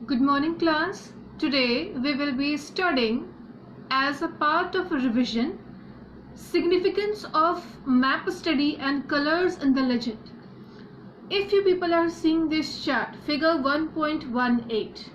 Good morning class. Today we will be studying as a part of a revision significance of map study and colors in the legend. If you people are seeing this chart, figure 1.18,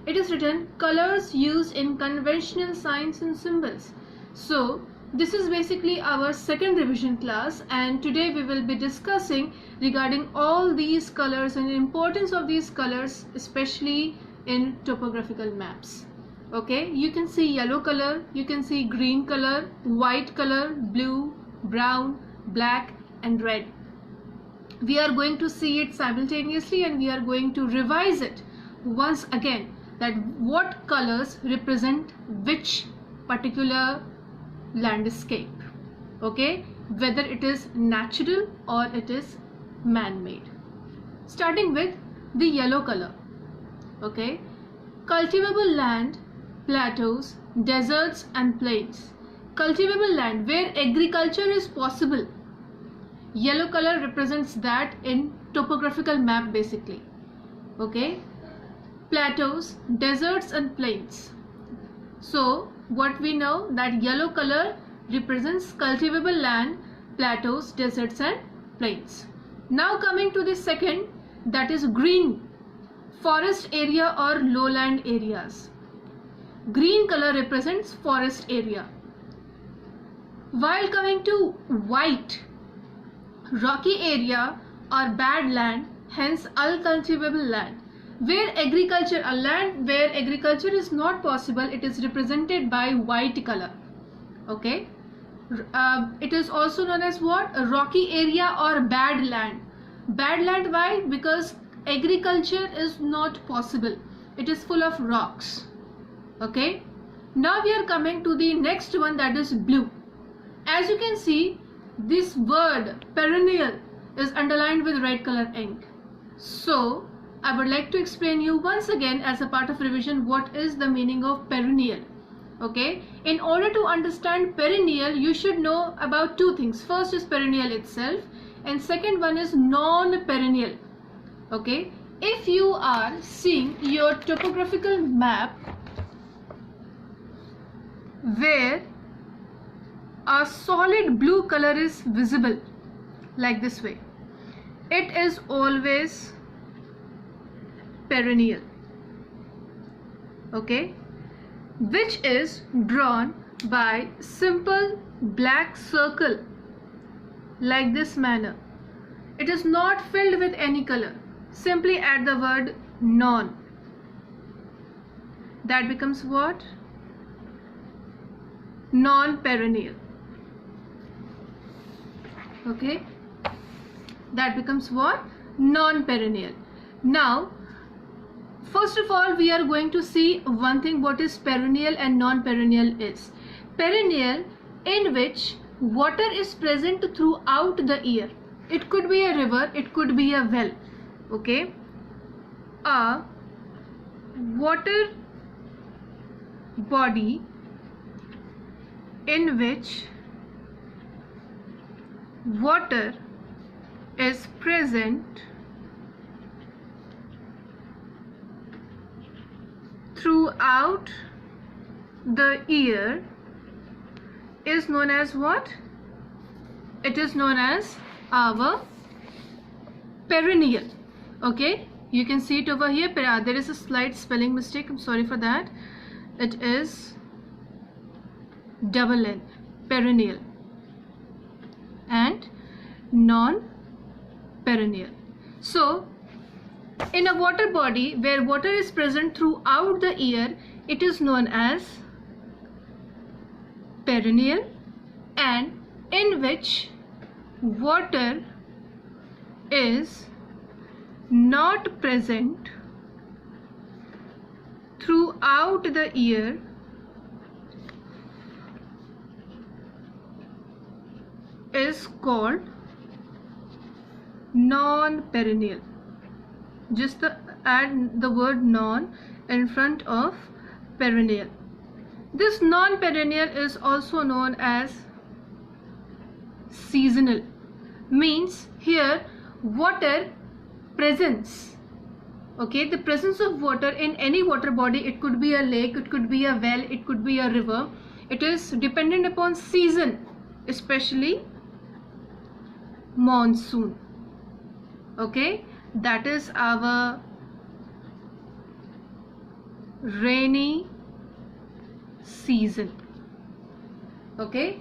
it is written colors used in conventional signs and symbols. So this is basically our second revision class, and today we will be discussing regarding all these colors and the importance of these colors, especially in topographical maps. Okay, you can see yellow color, you can see green color, white color, blue, brown, black and red. We are going to see it simultaneously and we are going to revise it once again, that what colors represent which particular landscape, okay, whether it is natural or it is man-made. Starting with the yellow color. Okay, cultivable land, plateaus, deserts and plains. Cultivable land where agriculture is possible. Yellow color represents that in topographical map basically. Okay, plateaus, deserts and plains. So what we know, that yellow color represents cultivable land, plateaus, deserts and plains. Now coming to the second, that is green, forest area or lowland areas. Green color represents forest area. While coming to white, rocky area or bad land, hence uncultivable land. Where agriculture, a land where agriculture is not possible, it is represented by white color. Okay, it is also known as what? A rocky area or bad land. Bad land, why? Because agriculture is not possible, it is full of rocks. Okay, now we are coming to the next one, that is blue. As you can see, this word perennial is underlined with red color ink. So I would like to explain you once again as a part of revision what is the meaning of perennial. Okay, in order to understand perennial, you should know about two things. First is perennial itself and second one is non-perennial. Okay, if you are seeing your topographical map where a solid blue color is visible like this way, it is always perennial. Okay, which is drawn by simple black circle like this manner. It is not filled with any color. Simply add the word non. That becomes what? Non-perennial. Okay, that becomes what? Non-perennial. Now first of all, we are going to see one thing, what is perennial and non-perennial is. Perennial, in which water is present throughout the year. It could be a river, it could be a well. Okay, a water body in which water is present throughout the year is known as what? It is known as our perennial. Okay, you can see it over here. There is a slight spelling mistake, I'm sorry for that. It is double N, perennial and non-perennial. So in a water body where water is present throughout the year, it is known as perennial, and in which water is not present throughout the year is called non-perennial. Just add the word non in front of perennial. This non-perennial is also known as seasonal. Means here water presence Okay, the presence of water in any water body, it could be a lake, it could be a well, it could be a river. It is dependent upon season, especially monsoon. Okay, that is our rainy season. Okay,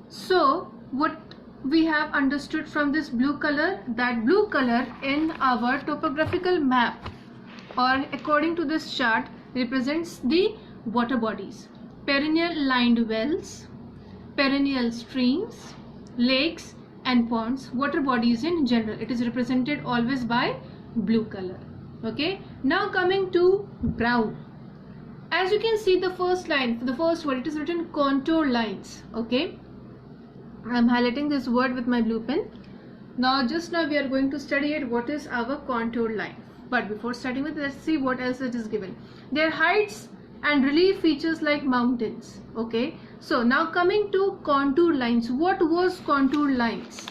so what we have understood from this blue color, that blue color in our topographical map or according to this chart represents the water bodies: perennial lined wells, perennial streams, lakes and ponds, water bodies in general. It is represented always by blue color. Okay, now coming to brown. As you can see, the first line, the first word, it is written contour lines. Okay, I am highlighting this word with my blue pen. Now we are going to study it, what is our contour line. But before starting with, let's see what else it is given. Their heights and relief features like mountains. Okay, so now coming to contour lines. What was contour lines?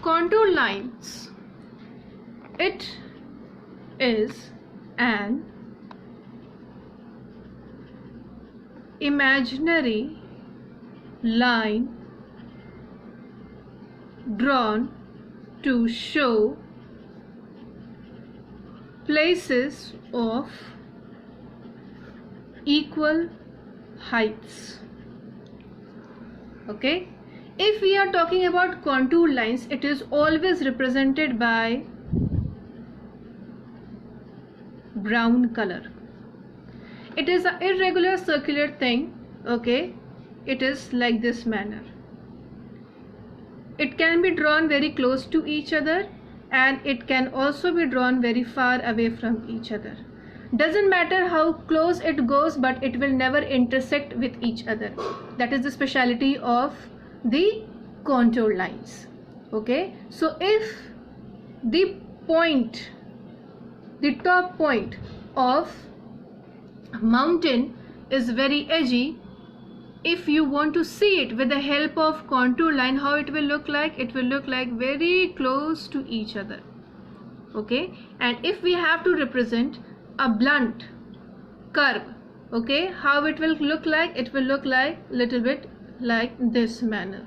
Contour lines, it is an imaginary line drawn to show places of equal heights. Okay, if we are talking about contour lines, it is always represented by brown color. It is an irregular circular thing. Okay, it is like this manner. It can be drawn very close to each other and it can also be drawn very far away from each other. Doesn't matter how close it goes, but it will never intersect with each other. That is the speciality of the contour lines. Okay, so if the point, the top point of mountain is very edgy, if you want to see it with the help of contour line, how it will look like? It will look like very close to each other. Okay, and if we have to represent a blunt curve, okay, how it will look like? It will look like little bit like this manner.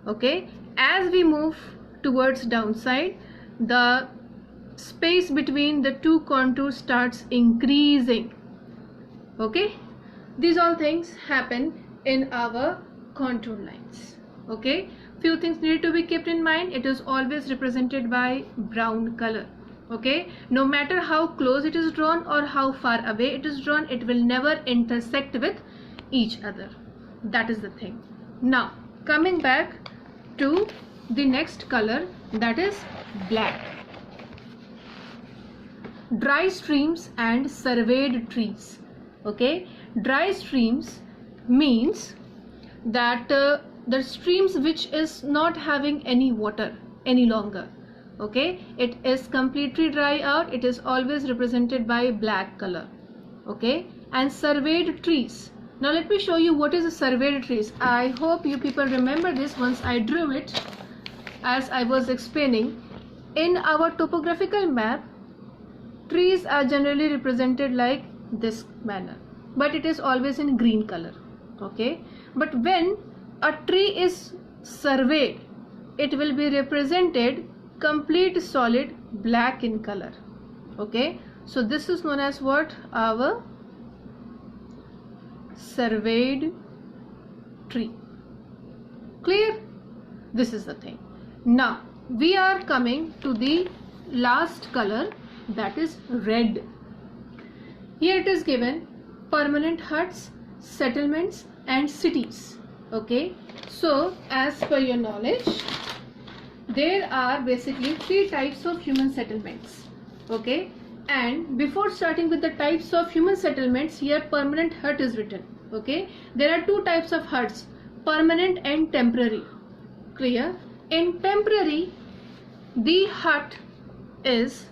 Okay, as we move towards downside, the space between the two contours starts increasing. Okay, these all things happen in our contour lines. Okay, few things need to be kept in mind. It is always represented by brown color. Okay, no matter how close it is drawn or how far away it is drawn, it will never intersect with each other. That is the thing. Now coming back to the next color, that is black. Dry streams and surveyed trees. Okay, dry streams means that the streams which is not having any water any longer. Okay, it is completely dry out. It is always represented by black color. Okay, and surveyed trees. Now let me show you what is a surveyed trees. I hope you people remember this once I drew it as I was explaining. In our topographical map, trees are generally represented like this manner, but it is always in green color. Okay, but when a tree is surveyed, it will be represented complete solid black in color. Okay, so this is known as what? Our surveyed tree. Clear? This is the thing. Now we are coming to the last color, that is red. Here it is given permanent huts, settlements and cities. Okay, so as per your knowledge, there are basically three types of human settlements. Okay, and before starting with the types of human settlements, here permanent hut is written. Okay, there are two types of huts, permanent and temporary. Clear? In temporary, the hut is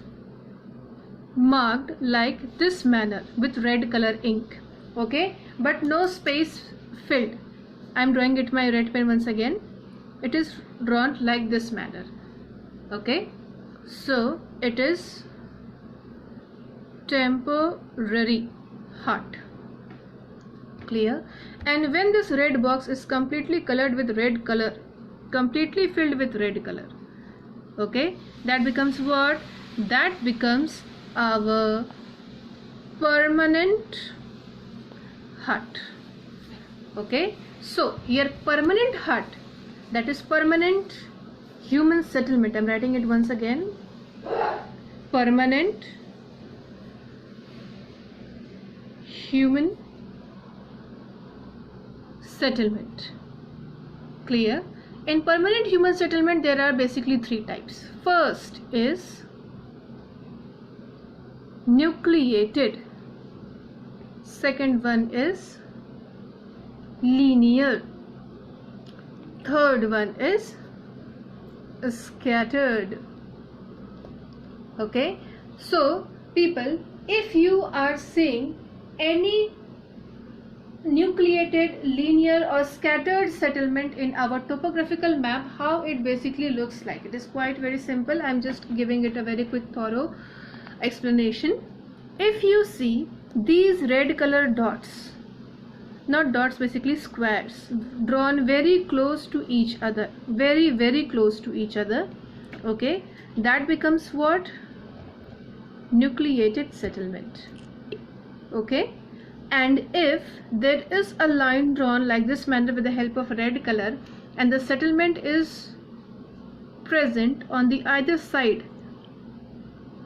marked like this manner with red color ink. Okay, but no space filled. I am drawing it my red pen once again. It is drawn like this manner. Okay, So it is temporary hut. Clear? And when this red box is completely colored with red color, completely filled with red color, okay, that becomes what? That becomes our permanent hut. Okay, so here permanent hut, that is permanent human settlement. I'm writing it once again. Permanent human settlement. Clear? In permanent human settlement there are basically three types. First is nucleated. Second one is linear. Third one is scattered. Okay, so people, if you are seeing any nucleated, linear or scattered settlement in our topographical map, how it basically looks like, it is quite very simple. I'm just giving it a very quick thorough explanation. If you see these red colored dots, not dots, basically squares, drawn very close to each other, very close to each other, okay, that becomes what? Nucleated settlement. Okay, and if there is a line drawn like this manner with the help of red color, and the settlement is present on the either side,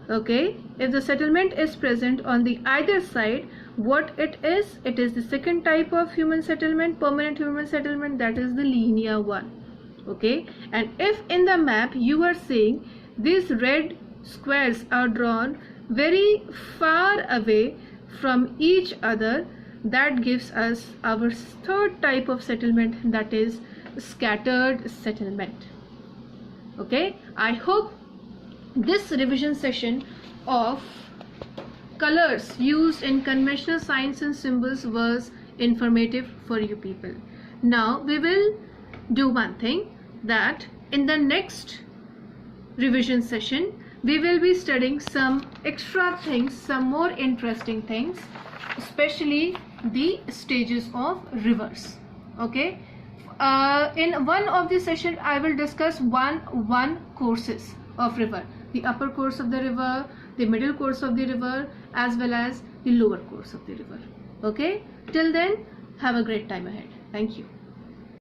okay, if the settlement is present on the either side, what it is the second type of human settlement, permanent human settlement, that is the linear one. Okay, and if in the map you are seeing these red squares are drawn very far away from each other, that gives us our third type of settlement, that is scattered settlement. Okay, I hope this revision session of colors used in conventional signs and symbols was informative for you people. Now we will do one thing, that in the next revision session we will be studying some extra things, some more interesting things, especially the stages of rivers. Okay, in one of the session I will discuss one courses of river, the upper course of the river, the middle course of the river, as well as the lower course of the river. Okay, till then, have a great time ahead. Thank you.